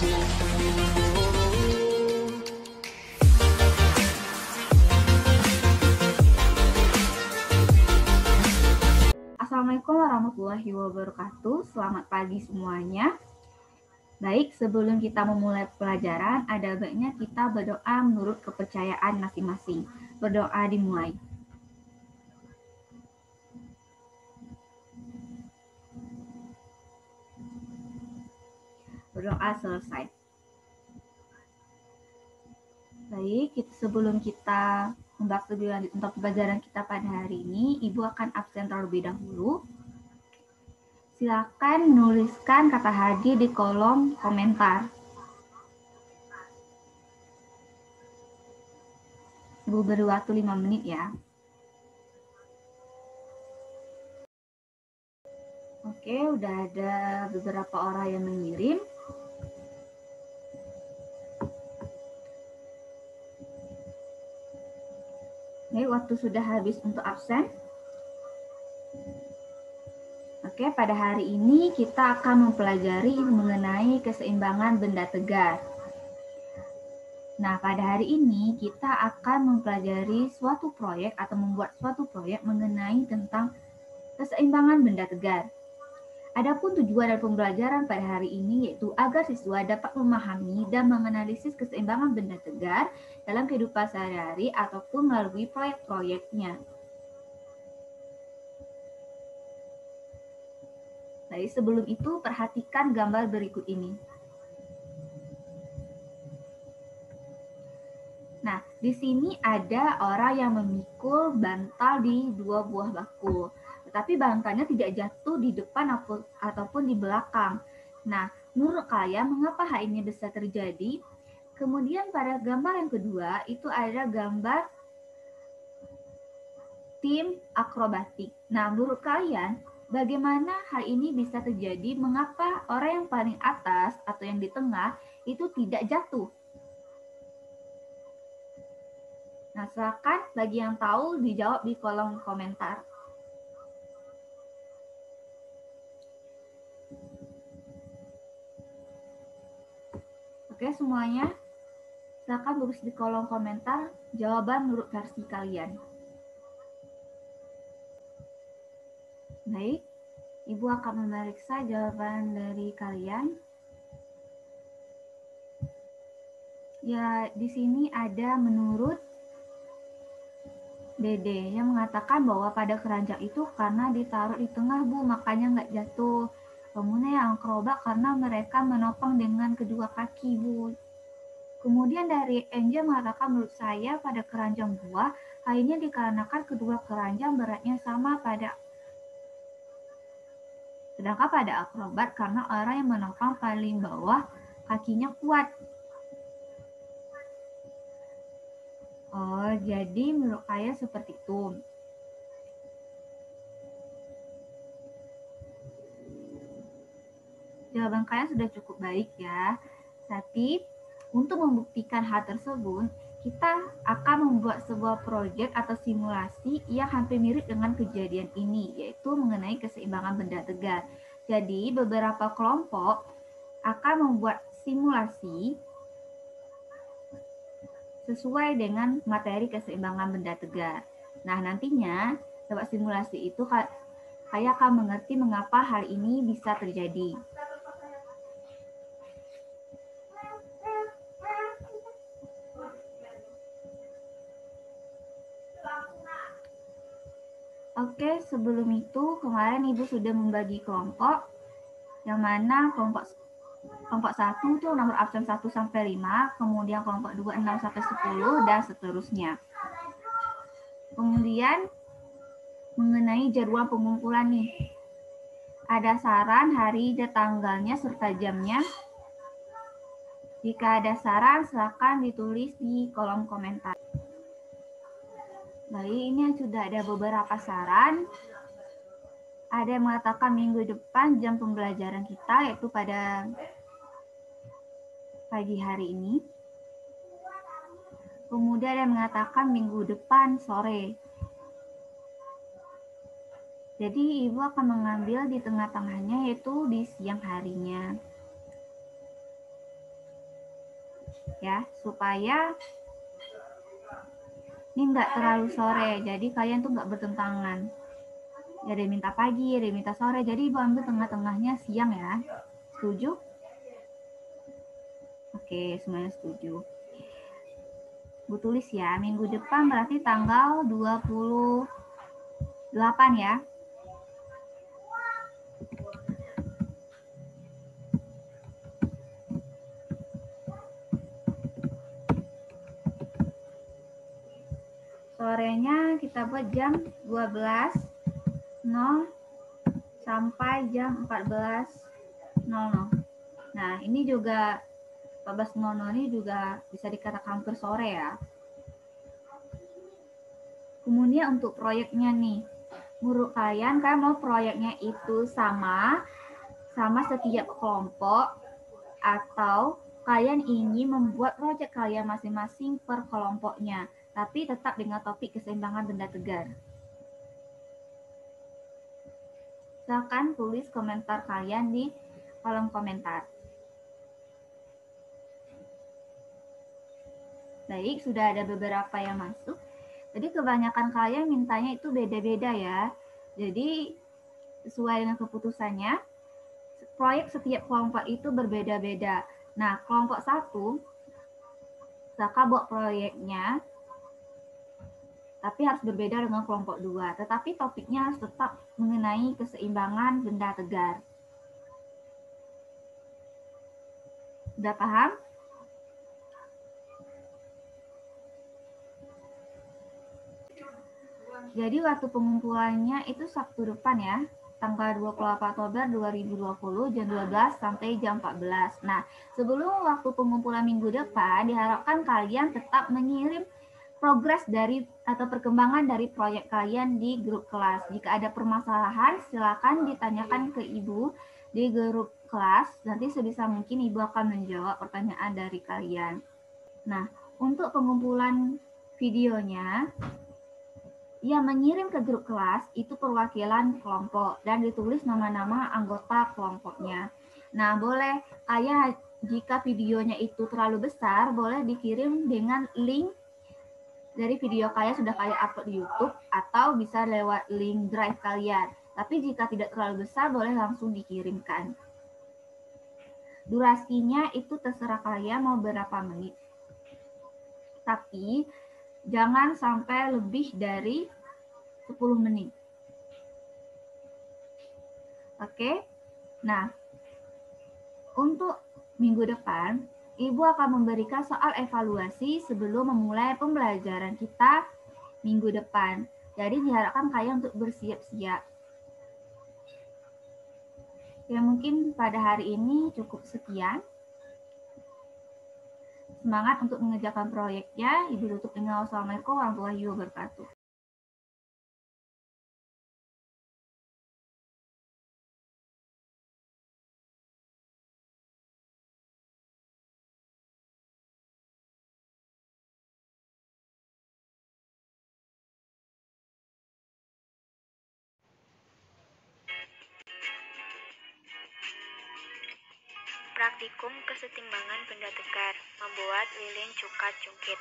Assalamualaikum warahmatullahi wabarakatuh. Selamat pagi semuanya. Baik, sebelum kita memulai pelajaran, ada baiknya kita berdoa menurut kepercayaan masing-masing. Berdoa dimulai. Berdoa selesai. Baik, sebelum kita membahas lebih lanjut tentang pelajaran kita pada hari ini, Ibu akan absen terlebih dahulu. Silakan menuliskan kata hadir di kolom komentar. Ibu beri waktu 5 menit ya. Oke, udah ada beberapa orang yang mengirim. Oke, waktu sudah habis untuk absen. Oke, pada hari ini kita akan mempelajari mengenai keseimbangan benda tegar. Nah, pada hari ini kita akan mempelajari suatu proyek atau membuat suatu proyek mengenai tentang keseimbangan benda tegar. Adapun tujuan dari pembelajaran pada hari ini yaitu agar siswa dapat memahami dan menganalisis keseimbangan benda tegar dalam kehidupan sehari-hari ataupun melalui proyek-proyeknya. Baik, sebelum itu perhatikan gambar berikut ini. Nah, di sini ada orang yang memikul bantal di dua buah bakul. Tetapi bantalnya tidak jatuh di depan ataupun di belakang. Nah, menurut kalian mengapa hal ini bisa terjadi? Kemudian pada gambar yang kedua itu ada gambar tim akrobatik. Nah, menurut kalian bagaimana hal ini bisa terjadi? Mengapa orang yang paling atas atau yang di tengah itu tidak jatuh? Nah, silakan bagi yang tahu dijawab di kolom komentar. Oke, semuanya. Silakan tulis di kolom komentar jawaban menurut versi kalian. Baik, Ibu akan memeriksa jawaban dari kalian. Ya, di sini ada menurut Dede yang mengatakan bahwa pada keranjang itu karena ditaruh di tengah, Bu, makanya nggak jatuh. Kemudian yang akrobat karena mereka menopang dengan kedua kaki, Bu. Kemudian dari Angel mengatakan menurut saya pada keranjang buah, hal ini dikarenakan kedua keranjang beratnya sama sedangkan pada akrobat karena orang yang menopang paling bawah kakinya kuat. Oh, jadi menurut saya seperti itu. Jawaban kalian sudah cukup baik ya. Tapi untuk membuktikan hal tersebut, kita akan membuat sebuah proyek atau simulasi yang hampir mirip dengan kejadian ini, yaitu mengenai keseimbangan benda tegar. Jadi beberapa kelompok akan membuat simulasi sesuai dengan materi keseimbangan benda tegar. Nah, nantinya lewat simulasi itu saya akan mengerti mengapa hal ini bisa terjadi. Oke, sebelum itu kemarin Ibu sudah membagi kelompok, yang mana kelompok 1 itu nomor absen 1 sampai 5, kemudian kelompok 2 6 sampai 10 dan seterusnya. Kemudian mengenai jadwal pengumpulan nih. Ada saran hari dan tanggalnya serta jamnya. Jika ada saran silakan ditulis di kolom komentar. Baik, ini sudah ada beberapa saran. Ada yang mengatakan minggu depan jam pembelajaran kita yaitu pada pagi hari ini. Kemudian ada yang mengatakan minggu depan sore. Jadi Ibu akan mengambil di tengah-tengahnya yaitu di siang harinya. ya, supaya ini nggak terlalu sore, jadi kalian tuh nggak bertentangan. Ya, ada yang minta pagi, ada yang minta sore, jadi Ibu ambil tengah-tengahnya siang ya. Setuju? Oke, semuanya setuju. Bu tulis ya, minggu depan berarti tanggal 28 ya. Sorenya kita buat jam 12.00 sampai jam 14.00. Nah, ini juga 14.00 ini juga bisa dikatakan hampir sore ya. Kemudian untuk proyeknya nih, menurut kalian mau proyeknya itu sama setiap kelompok, atau kalian ingin membuat proyek kalian masing-masing per kelompoknya, tapi tetap dengan topik keseimbangan benda tegar? Silakan tulis komentar kalian di kolom komentar. Baik, sudah ada beberapa yang masuk. Jadi kebanyakan kalian mintanya itu beda-beda ya. Jadi sesuai dengan keputusannya, proyek setiap kelompok itu berbeda-beda. Nah, kelompok 1, Saka buat proyeknya, tapi harus berbeda dengan kelompok 2. Tetapi topiknya harus tetap mengenai keseimbangan benda tegar. Sudah paham? Jadi waktu pengumpulannya itu Sabtu depan ya, tanggal 28 Oktober 2020 jam 12 sampai jam 14. Nah, sebelum waktu pengumpulan minggu depan, diharapkan kalian tetap mengirim progres dari atau perkembangan dari proyek kalian di grup kelas. Jika ada permasalahan, silakan ditanyakan ke Ibu di grup kelas. Nanti sebisa mungkin Ibu akan menjawab pertanyaan dari kalian. Nah, untuk pengumpulan videonya, yang mengirim ke grup kelas itu perwakilan kelompok dan ditulis nama-nama anggota kelompoknya. Nah, boleh jika videonya itu terlalu besar, boleh dikirim dengan link dari video kalian sudah kalian upload di YouTube, atau bisa lewat link drive kalian. Tapi jika tidak terlalu besar, boleh langsung dikirimkan. Durasinya itu terserah kalian mau berapa menit. Tapi jangan sampai lebih dari 10 menit. Oke. Nah, untuk minggu depan, Ibu akan memberikan soal evaluasi sebelum memulai pembelajaran kita minggu depan. Jadi diharapkan kalian untuk bersiap-siap. Ya, mungkin pada hari ini cukup sekian. Semangat untuk mengerjakan proyeknya. Ibu tutup dengan wassalamualaikum warahmatullahi wabarakatuh. Praktikum kesetimbangan benda tegar, membuat lilin cukat jungkit.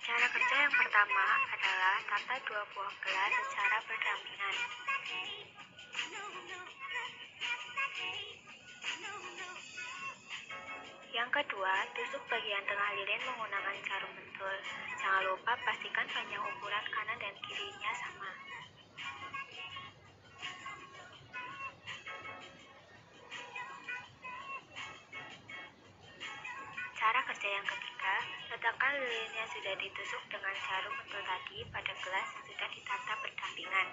Cara kerja yang pertama adalah tata 2 buah gelas secara berdampingan. Yang kedua, tusuk bagian tengah lilin menggunakan jarum pentul. Jangan lupa pastikan panjang ukuran kanan dan kirinya sama. Cara kerja yang ketiga, letakkan lilin yang sudah ditusuk dengan jarum pentul tadi pada gelas yang sudah ditata berdampingan.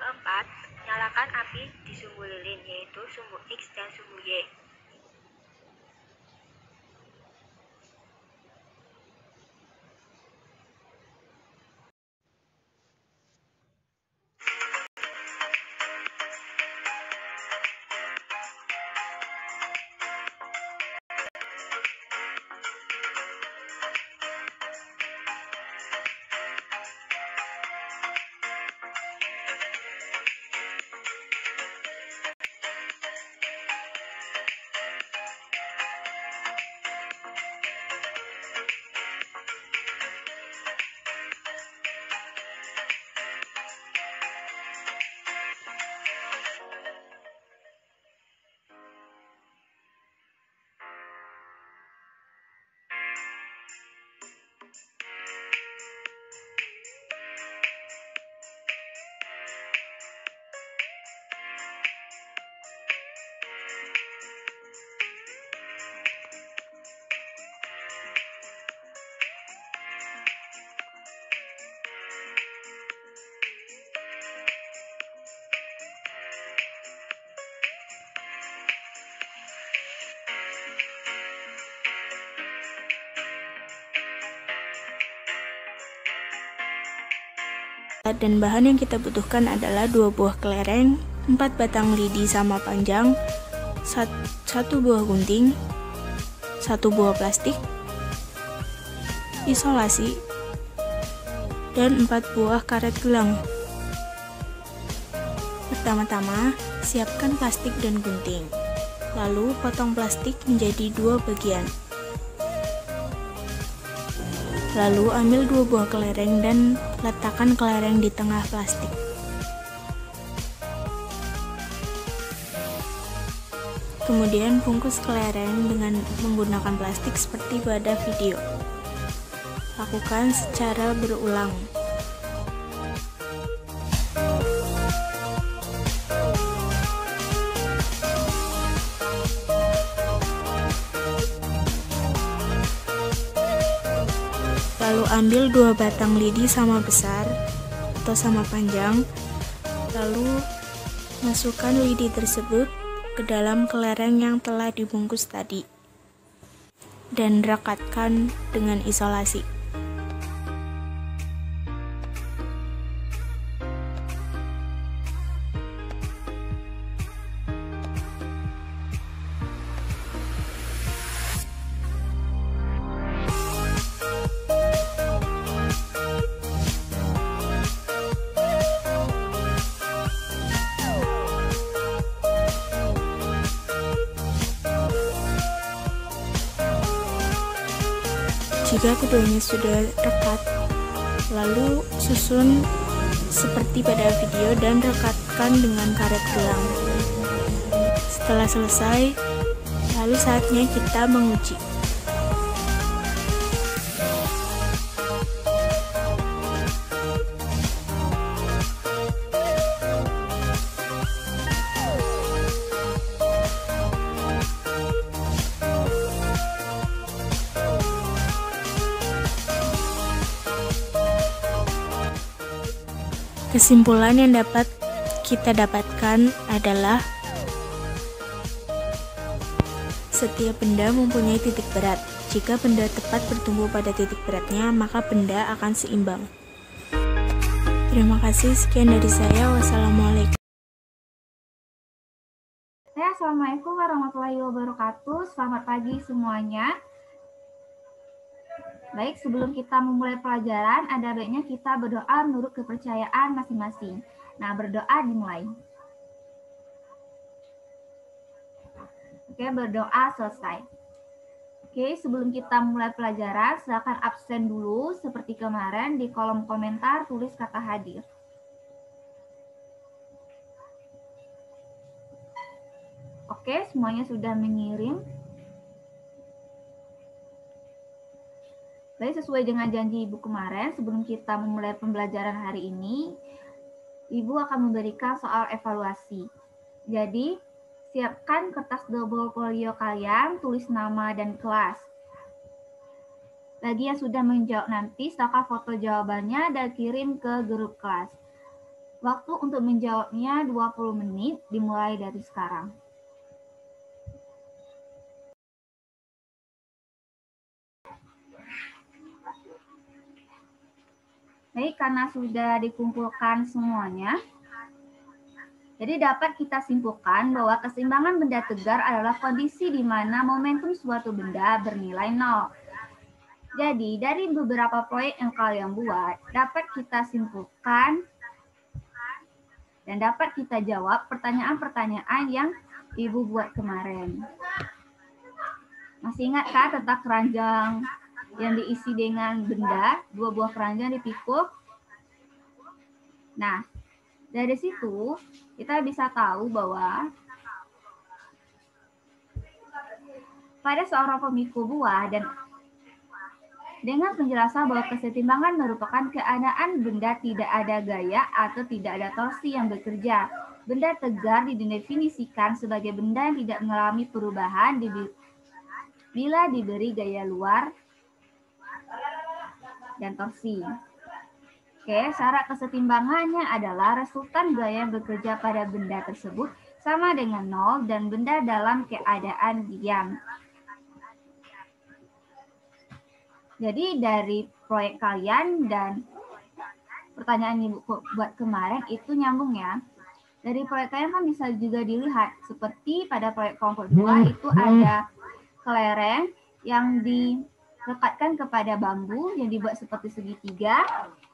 Keempat, nyalakan api di sumbu lilin, yaitu sumbu X dan sumbu Y. Dan bahan yang kita butuhkan adalah 2 buah kelereng, 4 batang lidi sama panjang, 1 buah gunting, 1 buah plastik, isolasi, dan 4 buah karet gelang. Pertama-tama, siapkan plastik dan gunting. Lalu potong plastik menjadi 2 bagian. Lalu ambil 2 buah kelereng dan letakkan kelereng di tengah plastik. Kemudian bungkus kelereng dengan menggunakan plastik seperti pada video. Lakukan secara berulang. Lalu ambil 2 batang lidi sama besar atau sama panjang, lalu masukkan lidi tersebut ke dalam kelereng yang telah dibungkus tadi dan rekatkan dengan isolasi. Jika keduanya sudah rekat, lalu susun seperti pada video dan rekatkan dengan karet gelang. Setelah selesai, lalu saatnya kita menguji. Kesimpulan yang dapat kita dapatkan adalah setiap benda mempunyai titik berat. Jika benda tepat bertumbuh pada titik beratnya, maka benda akan seimbang. Terima kasih, sekian dari saya. Wassalamualaikum. Assalamualaikum warahmatullahi wabarakatuh. Selamat pagi semuanya. Baik, sebelum kita memulai pelajaran, ada baiknya kita berdoa menurut kepercayaan masing-masing. Nah, berdoa dimulai. Oke, berdoa selesai. Oke, sebelum kita mulai pelajaran, silakan absen dulu seperti kemarin di kolom komentar tulis kata hadir. Oke, semuanya sudah mengirim. Baik, sesuai dengan janji Ibu kemarin, sebelum kita memulai pembelajaran hari ini, Ibu akan memberikan soal evaluasi. Jadi, siapkan kertas double folio kalian, tulis nama dan kelas. Bagi yang sudah menjawab nanti, silakan foto jawabannya dan kirim ke grup kelas. Waktu untuk menjawabnya 20 menit, dimulai dari sekarang. Baik, karena sudah dikumpulkan semuanya, jadi dapat kita simpulkan bahwa keseimbangan benda tegar adalah kondisi di mana momentum suatu benda bernilai 0. Jadi, dari beberapa proyek yang kalian buat, dapat kita simpulkan dan dapat kita jawab pertanyaan-pertanyaan yang Ibu buat kemarin. Masih ingatkah tentang keranjang yang diisi dengan benda, 2 buah keranjang dipikul? Nah, dari situ kita bisa tahu bahwa pada seorang pemikul buah dan dengan penjelasan bahwa kesetimbangan merupakan keadaan benda tidak ada gaya atau tidak ada torsi yang bekerja. Benda tegar didefinisikan sebagai benda yang tidak mengalami perubahan bila diberi gaya luar dan torsi. Oke, syarat kesetimbangannya adalah resultan gaya yang bekerja pada benda tersebut sama dengan 0 dan benda dalam keadaan diam. Jadi dari proyek kalian dan pertanyaan Ibu buat kemarin itu nyambung ya. Dari proyek kalian kan bisa juga dilihat, seperti pada proyek kelompok 2 itu ada kelereng yang dilekatkan kepada bambu yang dibuat seperti segitiga,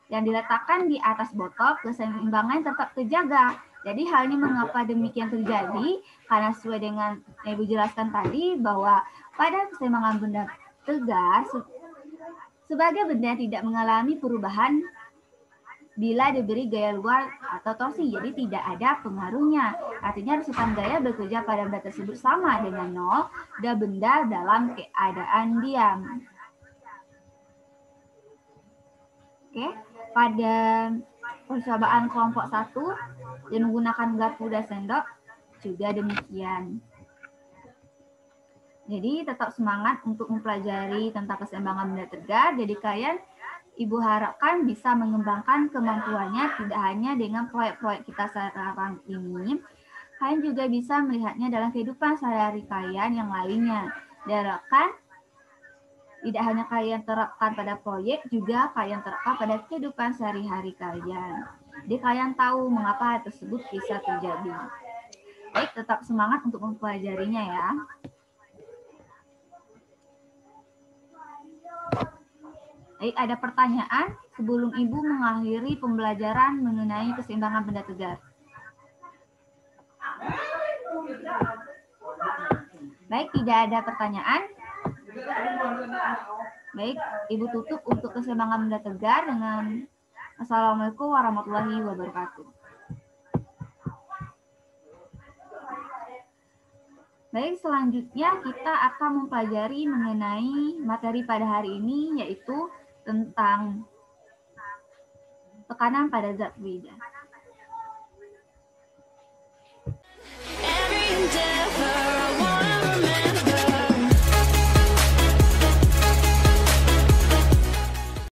yang diletakkan di atas botol, keseimbangan tetap terjaga. Jadi hal ini mengapa demikian terjadi? Karena sesuai dengan yang Ibu jelaskan tadi, bahwa pada keseimbangan benda tegar, sebagai benda tidak mengalami perubahan bila diberi gaya luar atau torsi, jadi tidak ada pengaruhnya. Artinya resultan gaya bekerja pada benda tersebut sama dengan nol dan benda dalam keadaan diam. Oke, pada percobaan kelompok 1 yang menggunakan garpu dan sendok juga demikian. Jadi tetap semangat untuk mempelajari tentang keseimbangan benda tegar. Jadi kalian Ibu harapkan bisa mengembangkan kemampuannya tidak hanya dengan proyek-proyek kita sekarang ini, kalian juga bisa melihatnya dalam kehidupan sehari-hari kalian yang lainnya. Diharapkan tidak hanya kalian terapkan pada proyek, juga kalian terapkan pada kehidupan sehari-hari kalian. Jadi kalian tahu mengapa hal tersebut bisa terjadi. Baik, tetap semangat untuk mempelajarinya ya. Baik, ada pertanyaan sebelum Ibu mengakhiri pembelajaran mengenai keseimbangan benda tegar. Baik, tidak ada pertanyaan. Baik, Ibu tutup untuk keseimbangan benda tegar dengan Assalamualaikum warahmatullahi wabarakatuh. Baik, selanjutnya kita akan mempelajari mengenai materi pada hari ini, yaitu tentang tekanan pada zat fluida.